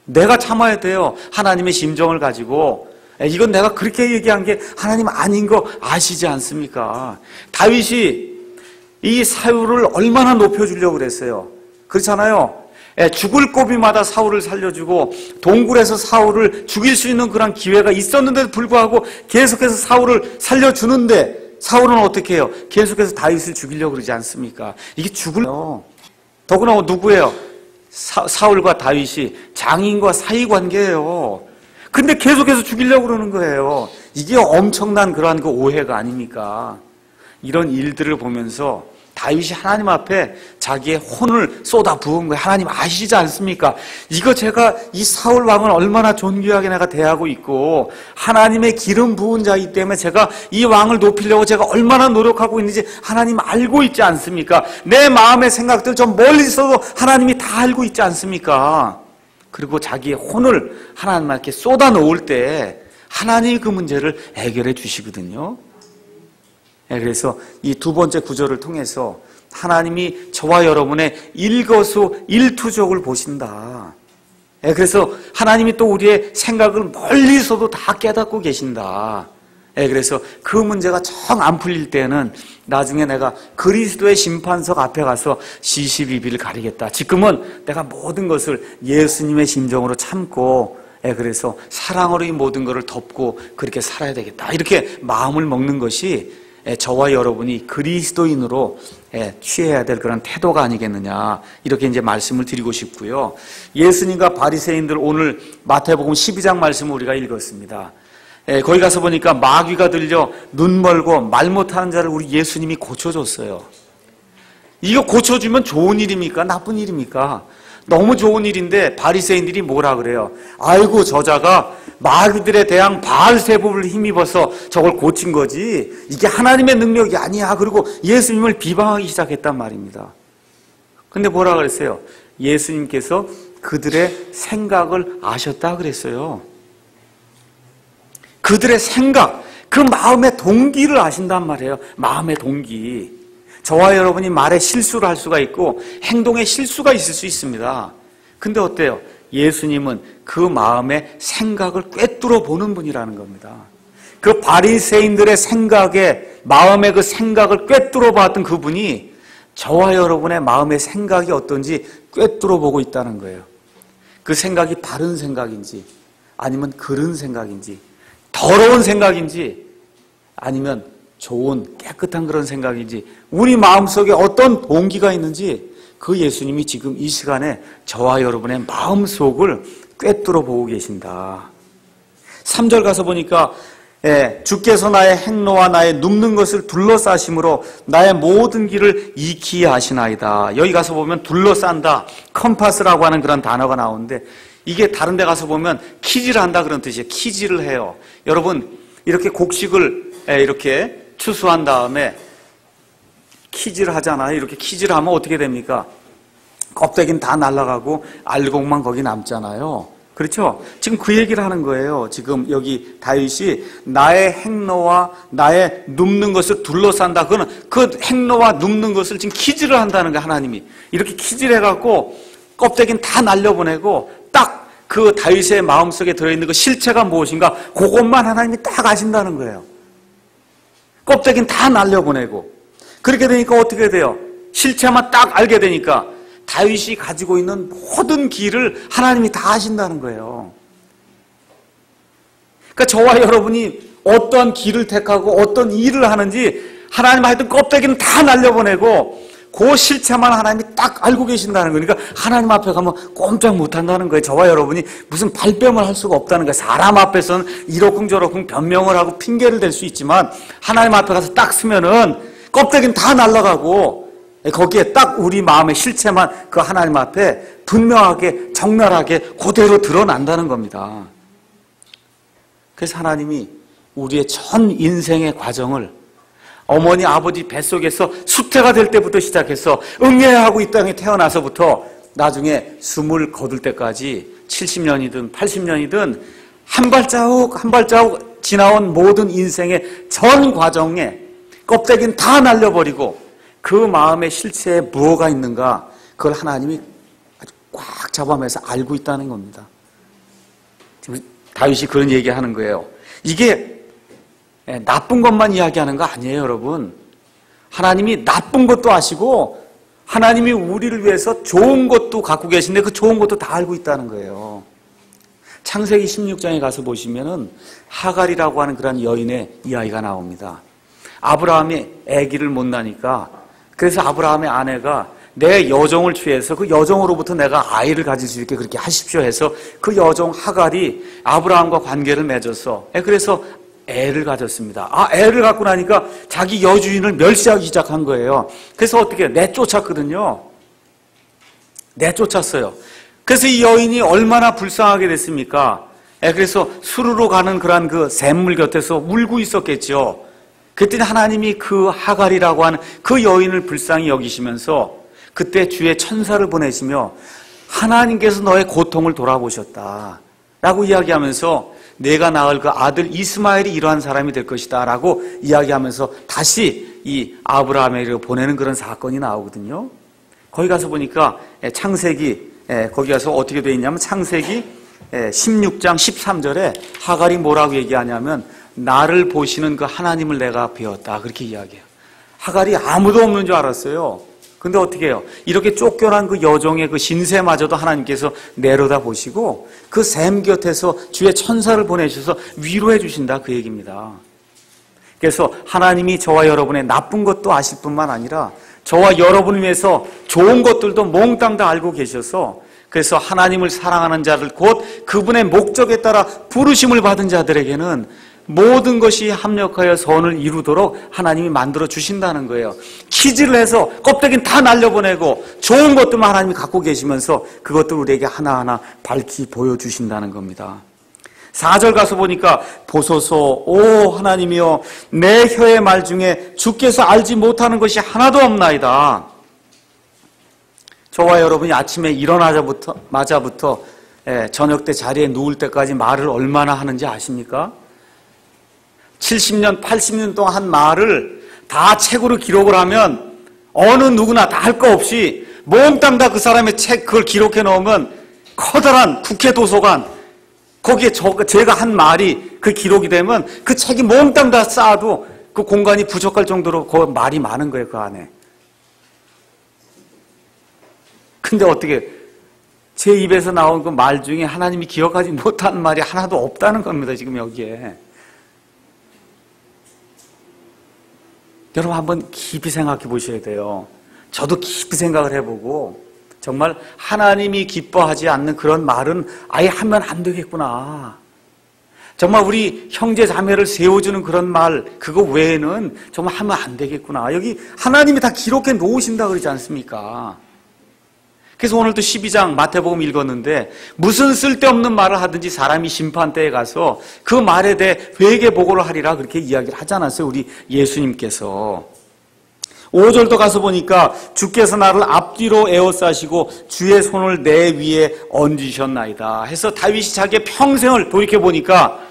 내가 참아야 돼요. 하나님의 심정을 가지고. 이건 내가 그렇게 얘기한 게 하나님 아닌 거 아시지 않습니까? 다윗이 이 사울을 얼마나 높여주려고 그랬어요. 그렇잖아요. 죽을 고비마다 사울을 살려주고 동굴에서 사울을 죽일 수 있는 그런 기회가 있었는데도 불구하고 계속해서 사울을 살려주는데 사울은 어떻게 해요? 계속해서 다윗을 죽이려고 그러지 않습니까? 이게 죽을요. 더구나 누구예요? 사울과 다윗이 장인과 사이관계예요. 근데 계속해서 죽이려고 그러는 거예요. 이게 엄청난 그러한 그 오해가 아닙니까? 이런 일들을 보면서 다윗이 하나님 앞에 자기의 혼을 쏟아 부은 거예요. 하나님 아시지 않습니까? 이거 제가 이 사울 왕을 얼마나 존귀하게 내가 대하고 있고 하나님의 기름 부은 자이기 때문에 제가 이 왕을 높이려고 제가 얼마나 노력하고 있는지 하나님 알고 있지 않습니까? 내 마음의 생각들 좀 멀리 있어도 하나님이 다 알고 있지 않습니까? 그리고 자기의 혼을 하나님께 쏟아 놓을 때 하나님이 그 문제를 해결해 주시거든요. 그래서 이 두 번째 구절을 통해서 하나님이 저와 여러분의 일거수일투족을 보신다. 그래서 하나님이 또 우리의 생각을 멀리서도 다 깨닫고 계신다. 그래서 그 문제가 정 안 풀릴 때는 나중에 내가 그리스도의 심판석 앞에 가서 시시비비를 가리겠다. 지금은 내가 모든 것을 예수님의 심정으로 참고 그래서 사랑으로 이 모든 것을 덮고 그렇게 살아야 되겠다. 이렇게 마음을 먹는 것이 저와 여러분이 그리스도인으로 취해야 될 그런 태도가 아니겠느냐 이렇게 이제 말씀을 드리고 싶고요. 예수님과 바리새인들 오늘 마태복음 12장 말씀을 우리가 읽었습니다. 거기 가서 보니까 마귀가 들려 눈 멀고 말 못하는 자를 우리 예수님이 고쳐줬어요. 이거 고쳐주면 좋은 일입니까? 나쁜 일입니까? 너무 좋은 일인데 바리새인들이 뭐라 그래요? 아이고 저자가 마귀들에 대한 바알세불을 힘입어서 저걸 고친 거지 이게 하나님의 능력이 아니야. 그리고 예수님을 비방하기 시작했단 말입니다. 근데 뭐라 그랬어요? 예수님께서 그들의 생각을 아셨다 그랬어요. 그들의 생각, 그 마음의 동기를 아신단 말이에요. 마음의 동기. 저와 여러분이 말에 실수를 할 수가 있고 행동에 실수가 있을 수 있습니다. 근데 어때요? 예수님은 그 마음의 생각을 꿰뚫어 보는 분이라는 겁니다. 그 바리새인들의 생각에 마음의 그 생각을 꿰뚫어 봤던 그분이 저와 여러분의 마음의 생각이 어떤지 꿰뚫어 보고 있다는 거예요. 그 생각이 바른 생각인지 아니면 그른 생각인지 더러운 생각인지 아니면 좋은 깨끗한 그런 생각인지 우리 마음속에 어떤 동기가 있는지 그 예수님이 지금 이 시간에 저와 여러분의 마음속을 꿰뚫어 보고 계신다. 3절 가서 보니까 주께서 나의 행로와 나의 눕는 것을 둘러싸심으로 나의 모든 길을 익히 하시나이다. 여기 가서 보면 둘러싼다, 컴파스라고 하는 그런 단어가 나오는데 이게 다른 데 가서 보면 키질한다 그런 뜻이에요. 키질을 해요. 여러분 이렇게 곡식을 이렇게 추수한 다음에 키질 하잖아요. 이렇게 키질 하면 어떻게 됩니까? 껍데기는 다 날아가고 알곡만 거기 남잖아요. 그렇죠? 지금 그 얘기를 하는 거예요. 지금 여기 다윗이 나의 행로와 나의 눕는 것을 둘러싼다. 그거는 그 행로와 눕는 것을 지금 키질을 한다는 거예요. 하나님이 이렇게 키질해갖고 껍데기는 다 날려보내고 딱 그 다윗의 마음속에 들어있는 그 실체가 무엇인가 그것만 하나님이 딱 아신다는 거예요. 껍데기는 다 날려보내고 그렇게 되니까 어떻게 돼요? 실체만 딱 알게 되니까 다윗이 가지고 있는 모든 길을 하나님이 다 아신다는 거예요. 그러니까 저와 여러분이 어떤 길을 택하고 어떤 일을 하는지 하나님 하여튼 껍데기는 다 날려보내고 그 실체만 하나님이 딱 알고 계신다는 거니까 하나님 앞에 가면 꼼짝 못한다는 거예요. 저와 여러분이 무슨 발뺌을 할 수가 없다는 거예요. 사람 앞에서는 이러쿵저러쿵 변명을 하고 핑계를 댈 수 있지만 하나님 앞에 가서 딱 서면은 껍데기는 다 날아가고 거기에 딱 우리 마음의 실체만 그 하나님 앞에 분명하게 적나라하게 그대로 드러난다는 겁니다. 그래서 하나님이 우리의 전 인생의 과정을 어머니 아버지 뱃속에서 수태가 될 때부터 시작해서 응애하고 이 땅에 태어나서부터 나중에 숨을 거둘 때까지 70년이든 80년이든 한 발자국 한 발자국 지나온 모든 인생의 전 과정에 껍데기는 다 날려버리고 그 마음의 실체에 무엇가 있는가 그걸 하나님이 아주 꽉 잡아매서 알고 있다는 겁니다. 지금 다윗이 그런 얘기하는 거예요. 이게 나쁜 것만 이야기하는 거 아니에요, 여러분. 하나님이 나쁜 것도 아시고 하나님이 우리를 위해서 좋은 것도 갖고 계신데 그 좋은 것도 다 알고 있다는 거예요. 창세기 16장에 가서 보시면은 하갈이라고 하는 그런 여인의 이야기가 나옵니다. 아브라함이 아기를 못 낳으니까 그래서 아브라함의 아내가 내 여종을 취해서 그 여종으로부터 내가 아이를 가질 수 있게 그렇게 하십시오 해서 그 여종 하갈이 아브라함과 관계를 맺어서 그래서 애를 가졌습니다. 애를 갖고 나니까 자기 여주인을 멸시하기 시작한 거예요. 그래서 어떻게 내쫓았거든요. 내쫓았어요. 그래서 이 여인이 얼마나 불쌍하게 됐습니까? 그래서 수르로 가는 그런 그 샘물 곁에서 울고 있었겠죠. 그랬더니 하나님이 그 하갈이라고 하는 그 여인을 불쌍히 여기시면서 그때 주의 천사를 보내시며 하나님께서 너의 고통을 돌아보셨다 라고 이야기하면서 내가 낳을 그 아들 이스마엘이 이러한 사람이 될 것이다 라고 이야기하면서 다시 이 아브라함에게 보내는 그런 사건이 나오거든요. 거기 가서 보니까 창세기 거기 가서 어떻게 되어 있냐면 창세기 16장 13절에 하갈이 뭐라고 얘기하냐면 나를 보시는 그 하나님을 내가 배웠다 그렇게 이야기해요. 하갈이 아무도 없는 줄 알았어요. 근데 어떻게 해요? 이렇게 쫓겨난 그 여종의 그 신세마저도 하나님께서 내려다 보시고 그 샘 곁에서 주의 천사를 보내셔서 위로해 주신다 그 얘기입니다. 그래서 하나님이 저와 여러분의 나쁜 것도 아실 뿐만 아니라 저와 여러분을 위해서 좋은 것들도 몽땅 다 알고 계셔서 그래서 하나님을 사랑하는 자들 곧 그분의 목적에 따라 부르심을 받은 자들에게는 모든 것이 합력하여 선을 이루도록 하나님이 만들어 주신다는 거예요. 키질을 해서 껍데기는 다 날려보내고 좋은 것들만 하나님이 갖고 계시면서 그것들 우리에게 하나하나 밝히 보여주신다는 겁니다. 4절 가서 보니까 보소서 오 하나님이여 내 혀의 말 중에 주께서 알지 못하는 것이 하나도 없나이다. 저와 여러분이 아침에 일어나자마자부터 저녁 때 자리에 누울 때까지 말을 얼마나 하는지 아십니까? 70년, 80년 동안 한 말을 다 책으로 기록을 하면 어느 누구나 다 할 거 없이 몽땅 다 그 사람의 책 그걸 기록해 놓으면 커다란 국회 도서관 거기에 제가 한 말이 그 기록이 되면 그 책이 몽땅 다 쌓아도 그 공간이 부족할 정도로 그 말이 많은 거예요, 그 안에. 근데 어떻게 제 입에서 나온 그 말 중에 하나님이 기억하지 못하는 말이 하나도 없다는 겁니다, 지금 여기에. 여러분 한번 깊이 생각해 보셔야 돼요. 저도 깊이 생각을 해보고 정말 하나님이 기뻐하지 않는 그런 말은 아예 하면 안 되겠구나. 정말 우리 형제 자매를 세워주는 그런 말 그거 외에는 정말 하면 안 되겠구나. 여기 하나님이 다 기록해 놓으신다 그러지 않습니까? 그래서 오늘도 12장 마태복음 읽었는데 무슨 쓸데없는 말을 하든지 사람이 심판대에 가서 그 말에 대해 회개보고를 하리라 그렇게 이야기를 하지 않았어요, 우리 예수님께서. 5절도 가서 보니까 주께서 나를 앞뒤로 에워싸시고 주의 손을 내 위에 얹으셨나이다 해서 다윗이 자기의 평생을 돌이켜보니까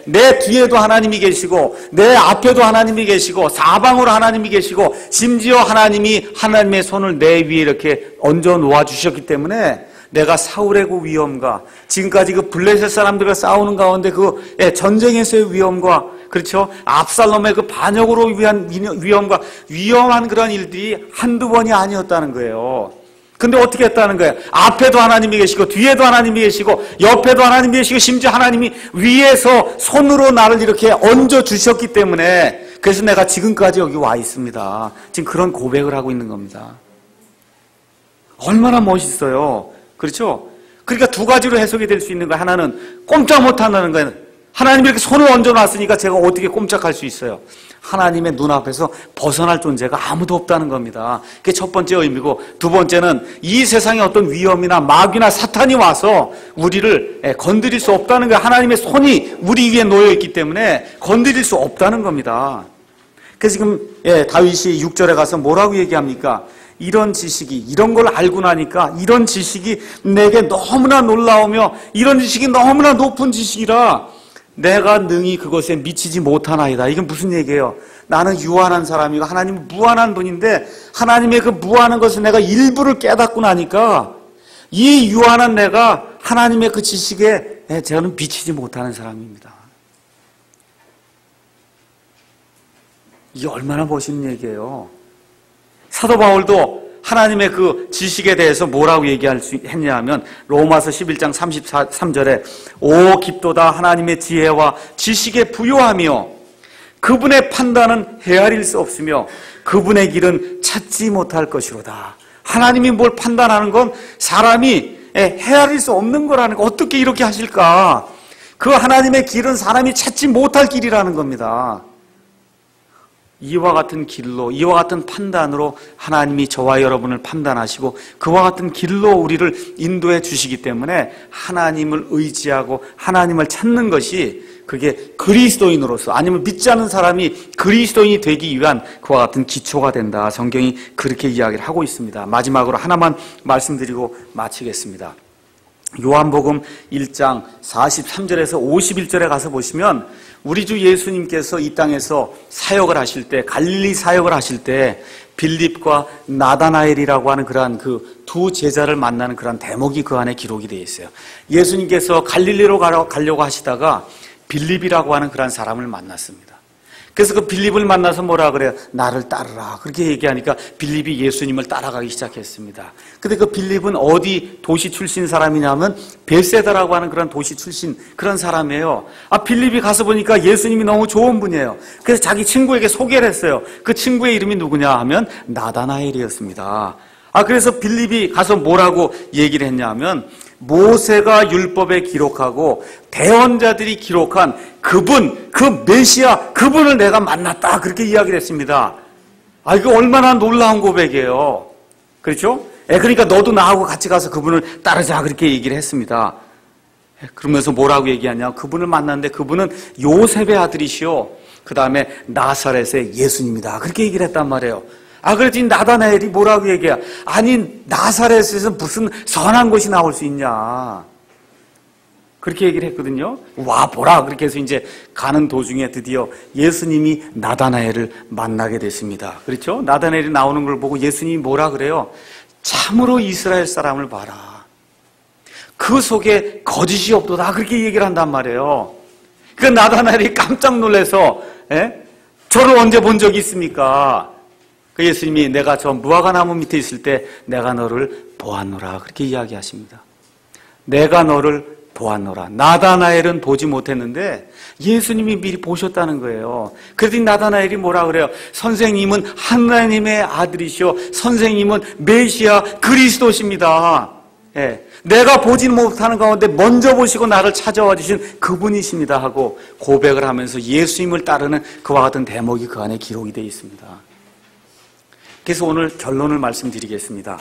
내 뒤에도 하나님이 계시고 내 앞에도 하나님이 계시고 사방으로 하나님이 계시고 심지어 하나님이 하나님의 손을 내 위에 이렇게 얹어 놓아 주셨기 때문에 내가 사울의 그 위험과 지금까지 그 블레셋 사람들과 싸우는 가운데 그 전쟁에서의 위험과 그렇죠? 압살롬의 그 반역으로 위한 위험과 위험한 그런 일들이 한두 번이 아니었다는 거예요. 근데 어떻게 했다는 거예요? 앞에도 하나님이 계시고 뒤에도 하나님이 계시고 옆에도 하나님이 계시고 심지어 하나님이 위에서 손으로 나를 이렇게 얹어 주셨기 때문에 그래서 내가 지금까지 여기 와 있습니다. 지금 그런 고백을 하고 있는 겁니다. 얼마나 멋있어요. 그렇죠? 그러니까 두 가지로 해석이 될 수 있는 거예요. 하나는 꼼짝 못한다는 거예요. 하나님이 이렇게 손을 얹어놨으니까 제가 어떻게 꼼짝할 수 있어요? 하나님의 눈앞에서 벗어날 존재가 아무도 없다는 겁니다. 그게 첫 번째 의미고, 두 번째는 이 세상에 어떤 위험이나 마귀나 사탄이 와서 우리를 건드릴 수 없다는 거예요. 하나님의 손이 우리 위에 놓여있기 때문에 건드릴 수 없다는 겁니다. 그래서 지금 다윗이 6절에 가서 뭐라고 얘기합니까? 이런 지식이, 이런 걸 알고 나니까 이런 지식이 내게 너무나 놀라우며 이런 지식이 너무나 높은 지식이라 내가 능히 그것에 미치지 못하나이다. 이건 무슨 얘기예요? 나는 유한한 사람이고 하나님은 무한한 분인데 하나님의 그 무한한 것을 내가 일부를 깨닫고 나니까 이 유한한 내가 하나님의 그 지식에 저는 미치지 못하는 사람입니다. 이게 얼마나 멋있는 얘기예요. 사도 바울도 하나님의 그 지식에 대해서 뭐라고 얘기할 수 했냐 하면 로마서 11장 33절에 오 깊도다 하나님의 지혜와 지식에 부요하며 그분의 판단은 헤아릴 수 없으며 그분의 길은 찾지 못할 것이로다. 하나님이 뭘 판단하는 건 사람이 헤아릴 수 없는 거라는 거. 어떻게 이렇게 하실까? 그 하나님의 길은 사람이 찾지 못할 길이라는 겁니다. 이와 같은 길로, 이와 같은 판단으로 하나님이 저와 여러분을 판단하시고 그와 같은 길로 우리를 인도해 주시기 때문에 하나님을 의지하고 하나님을 찾는 것이 그게 그리스도인으로서 아니면 믿지 않는 사람이 그리스도인이 되기 위한 그와 같은 기초가 된다. 성경이 그렇게 이야기를 하고 있습니다. 마지막으로 하나만 말씀드리고 마치겠습니다. 요한복음 1장 43절에서 51절에 가서 보시면 우리 주 예수님께서 이 땅에서 사역을 하실 때, 갈릴리 사역을 하실 때 빌립과 나다나엘이라고 하는 그러한 그 두 제자를 만나는 그러한 대목이 그 안에 기록이 되어 있어요. 예수님께서 갈릴리로 가려고 하시다가 빌립이라고 하는 그러한 사람을 만났습니다. 그래서 그 빌립을 만나서 뭐라 그래요? 나를 따르라. 그렇게 얘기하니까 빌립이 예수님을 따라가기 시작했습니다. 근데 그 빌립은 어디 도시 출신 사람이냐면 벳세다라고 하는 그런 도시 출신 그런 사람이에요. 빌립이 가서 보니까 예수님이 너무 좋은 분이에요. 그래서 자기 친구에게 소개를 했어요. 그 친구의 이름이 누구냐 하면 나다나엘이었습니다. 그래서 빌립이 가서 뭐라고 얘기를 했냐 하면 모세가 율법에 기록하고 대언자들이 기록한 그분, 그 메시아, 그분을 내가 만났다. 그렇게 이야기를 했습니다. 이거 얼마나 놀라운 고백이에요. 그렇죠? 그러니까 너도 나하고 같이 가서 그분을 따르자. 그렇게 얘기를 했습니다. 그러면서 뭐라고 얘기하냐. 그분을 만났는데 그분은 요셉의 아들이시오. 그 다음에 나사렛의 예수님이다. 그렇게 얘기를 했단 말이에요. 그랬더니 나다나엘이 뭐라고 얘기해? 아니 나사렛에서 무슨 선한 것이 나올 수 있냐? 그렇게 얘기를 했거든요. 와 보라. 그렇게 해서 이제 가는 도중에 드디어 예수님이 나다나엘을 만나게 됐습니다. 그렇죠? 나다나엘이 나오는 걸 보고 예수님이 뭐라 그래요? 참으로 이스라엘 사람을 봐라. 그 속에 거짓이 없도다. 그렇게 얘기를 한단 말이에요. 그 나다나엘이 깜짝 놀라서 저를 언제 본 적이 있습니까? 그 예수님이 내가 저 무화과 나무 밑에 있을 때 내가 너를 보았노라. 그렇게 이야기하십니다. 내가 너를 보았노라. 나다나엘은 보지 못했는데 예수님이 미리 보셨다는 거예요. 그랬더니 나다나엘이 뭐라 그래요? 선생님은 하나님의 아들이시오. 선생님은 메시아 그리스도십니다. 내가 보지 못하는 가운데 먼저 보시고 나를 찾아와 주신 그분이십니다 하고 고백을 하면서 예수님을 따르는 그와 같은 대목이 그 안에 기록이 되어 있습니다. 그래서 오늘 결론을 말씀드리겠습니다.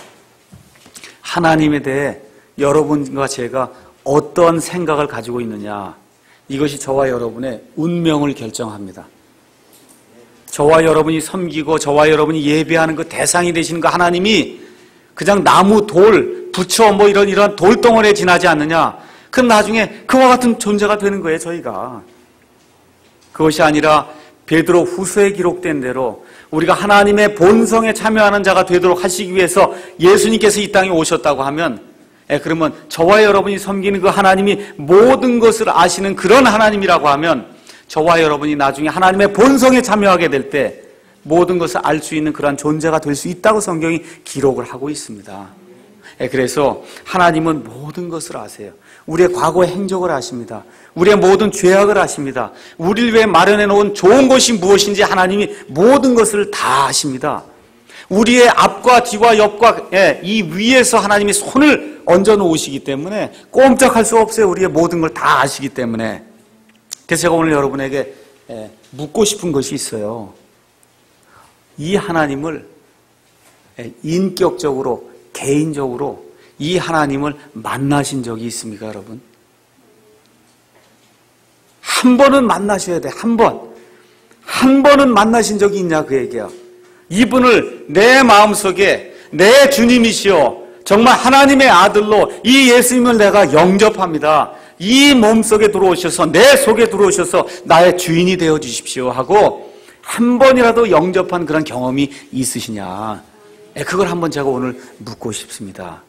하나님에 대해 여러분과 제가 어떤 생각을 가지고 있느냐, 이것이 저와 여러분의 운명을 결정합니다. 저와 여러분이 섬기고 저와 여러분이 예배하는 그 대상이 되시는 그 하나님이 그냥 나무, 돌, 부처 뭐 이런 돌덩어리에 지나지 않느냐, 그럼 나중에 그와 같은 존재가 되는 거예요, 저희가. 그것이 아니라 베드로 후서에 기록된 대로 우리가 하나님의 본성에 참여하는 자가 되도록 하시기 위해서 예수님께서 이 땅에 오셨다고 하면, 그러면 저와 여러분이 섬기는 그 하나님이 모든 것을 아시는 그런 하나님이라고 하면, 저와 여러분이 나중에 하나님의 본성에 참여하게 될 때 모든 것을 알 수 있는 그러한 존재가 될 수 있다고 성경이 기록을 하고 있습니다. 그래서 하나님은 모든 것을 아세요. 우리의 과거의 행적을 아십니다. 우리의 모든 죄악을 아십니다. 우리를 위해 마련해 놓은 좋은 것이 무엇인지 하나님이 모든 것을 다 아십니다. 우리의 앞과 뒤와 옆과 이 위에서 하나님이 손을 얹어 놓으시기 때문에 꼼짝할 수 없어요. 우리의 모든 걸 다 아시기 때문에. 그래서 제가 오늘 여러분에게 묻고 싶은 것이 있어요. 이 하나님을 인격적으로, 개인적으로 이 하나님을 만나신 적이 있습니까, 여러분? 한 번은 만나셔야 돼. 한 번은 만나신 적이 있냐, 그 얘기야. 이분을 내 마음속에 내 주님이시여, 정말 하나님의 아들로 이 예수님을 내가 영접합니다. 이 몸속에 들어오셔서, 내 속에 들어오셔서 나의 주인이 되어 주십시오 하고 한 번이라도 영접한 그런 경험이 있으시냐, 그걸 한번 제가 오늘 묻고 싶습니다.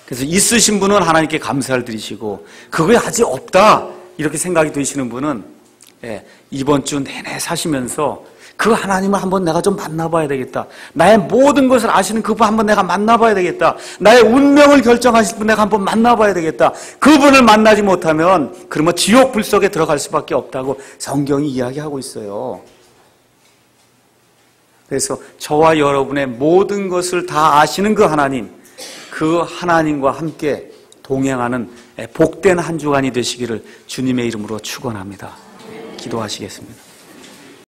그래서 있으신 분은 하나님께 감사를 드리시고, 그게 아직 없다 이렇게 생각이 드시는 분은 이번 주 내내 사시면서 그 하나님을 한번 내가 좀 만나봐야 되겠다. 나의 모든 것을 아시는 그분 한번 내가 만나봐야 되겠다. 나의 운명을 결정하실 분 내가 한번 만나봐야 되겠다. 그분을 만나지 못하면 그러면 지옥 불 속에 들어갈 수밖에 없다고 성경이 이야기하고 있어요. 그래서 저와 여러분의 모든 것을 다 아시는 그 하나님, 그 하나님과 함께 동행하는 복된 한 주간이 되시기를 주님의 이름으로 축원합니다. 기도하시겠습니다.